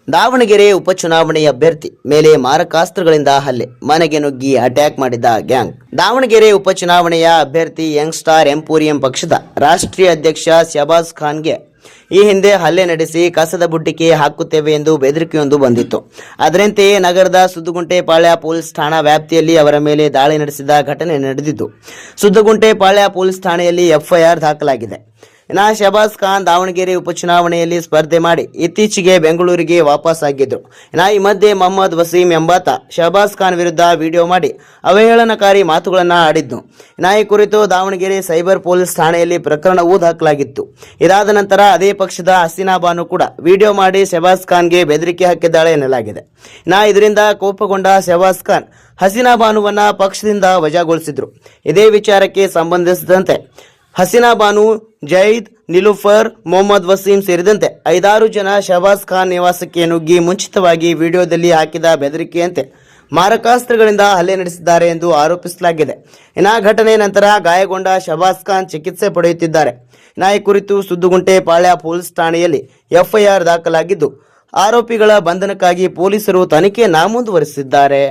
ದಾವಣಗೆರೆ ಉಪಚುನಾವಣೆಯ ಅಭ್ಯರ್ಥಿ ಮೇಲೆ ಮಾರಕಾಸ್ತ್ರಗಳಿಂದ ಹಲ್ಲೆ, ಮನೆಗೆ ನುಗ್ಗಿ ಅಟ್ಯಾಕ್ ಮಾಡಿದ ಗ್ಯಾಂಗ್. ದಾವಣಗೆರೆ ಉಪಚುನಾವಣೆಯ ಅಭ್ಯರ್ಥಿ ಯಂಗ್ ಸ್ಟಾರ್ ಎಂಪೋರಿಯಂ ಪಕ್ಷದ ರಾಷ್ಟ್ರೀಯ ಅಧ್ಯಕ್ಷ ಶಹಬಾಜ್ ಖಾನ್ಗೆ ಈ ಹಿಂದೆ ಹಲ್ಲೆ ನಡೆಸಿ ಕಸದ ಬುಟ್ಟಿಗೆ ಹಾಕುತ್ತೇವೆ ಎಂದು ಬೆದರಿಕೆಯೊಂದು ಬಂದಿತ್ತು. ಅದರಂತೆಯೇ ನಗರದ ಸುದ್ದುಗುಂಟೆಪಾಳ್ಯ ಪೊಲೀಸ್ ಠಾಣಾ ವ್ಯಾಪ್ತಿಯಲ್ಲಿ ಅವರ ಮೇಲೆ ದಾಳಿ ನಡೆಸಿದ ಘಟನೆ ನಡೆದಿದ್ದು, ಸುದ್ದುಗುಂಟೆಪಾಳ್ಯ ಪೊಲೀಸ್ ಠಾಣೆಯಲ್ಲಿ ಎಫ್ಐಆರ್ ದಾಖಲಾಗಿದೆ. ಶಹಬಾಜ್ ಖಾನ್ ದಾವಣಗೆರೆ ಉಪಚುನಾವಣೆಯಲ್ಲಿ ಸ್ಪರ್ಧೆ ಮಾಡಿ ಇತ್ತೀಚೆಗೆ ಬೆಂಗಳೂರಿಗೆ ವಾಪಸ್ ಆಗಿದ್ರು. ಈ ಮಧ್ಯೆ ಮೊಹಮ್ಮದ್ ವಸೀಂ ಎಂಬಾತ ಶಹಬಾಜ್ ಖಾನ್ ವಿರುದ್ಧ ವಿಡಿಯೋ ಮಾಡಿ ಅವಹೇಳನಕಾರಿ ಮಾತುಗಳನ್ನು ಆಡಿದ್ದು. ಈ ಕುರಿತು ದಾವಣಗೆರೆ ಸೈಬರ್ ಪೊಲೀಸ್ ಠಾಣೆಯಲ್ಲಿ ಪ್ರಕರಣವೂ ದಾಖಲಾಗಿತ್ತು. ಇದಾದ ನಂತರ ಅದೇ ಪಕ್ಷದ ಹಸೀನಾ ಬಾನು ಕೂಡ ವಿಡಿಯೋ ಮಾಡಿ ಶಹಬಾಜ್ ಖಾನ್ಗೆ ಬೆದರಿಕೆ ಹಾಕಿದ್ದಾಳೆ ಎನ್ನಲಾಗಿದೆ. ಇದರಿಂದ ಕೋಪಗೊಂಡ ಶಹಬಾಜ್ ಖಾನ್ ಹಸೀನಾ ಬಾನುವನ್ನ ಪಕ್ಷದಿಂದ ವಜಾಗೊಳಿಸಿದ್ರು. ಇದೇ ವಿಚಾರಕ್ಕೆ ಸಂಬಂಧಿಸಿದಂತೆ ಹಸೀನಾ ಬಾನು, ಜೈದ್, ನಿಲುಫರ್, ಮೊಹಮ್ಮದ್ ವಸೀಂ ಸೇರಿದಂತೆ 5-6 ಜನ ಶಹಬಾಜ್ ಖಾನ್ ನಿವಾಸಕ್ಕೆ ನುಗ್ಗಿ ಮುಂಚಿತವಾಗಿ ವಿಡಿಯೋದಲ್ಲಿ ಹಾಕಿದ ಬೆದರಿಕೆಯಂತೆ ಮಾರಕಾಸ್ತ್ರಗಳಿಂದ ಹಲ್ಲೆ ನಡೆಸಿದ್ದಾರೆ ಎಂದು ಆರೋಪಿಸಲಾಗಿದೆ. ಘಟನೆ ನಂತರ ಗಾಯಗೊಂಡ ಶಹಬಾಜ್ ಖಾನ್ ಚಿಕಿತ್ಸೆ ಪಡೆಯುತ್ತಿದ್ದಾರೆ. ಈ ಕುರಿತು ಸುದ್ದುಗುಂಟೆಪಾಳ್ಯ ಪೊಲೀಸ್ ಠಾಣೆಯಲ್ಲಿ ಎಫ್ಐಆರ್ ದಾಖಲಾಗಿದ್ದು, ಆರೋಪಿಗಳ ಬಂಧನಕ್ಕಾಗಿ ಪೊಲೀಸರು ತನಿಖೆಯನ್ನು ಮುಂದುವರಿಸಿದ್ದಾರೆ.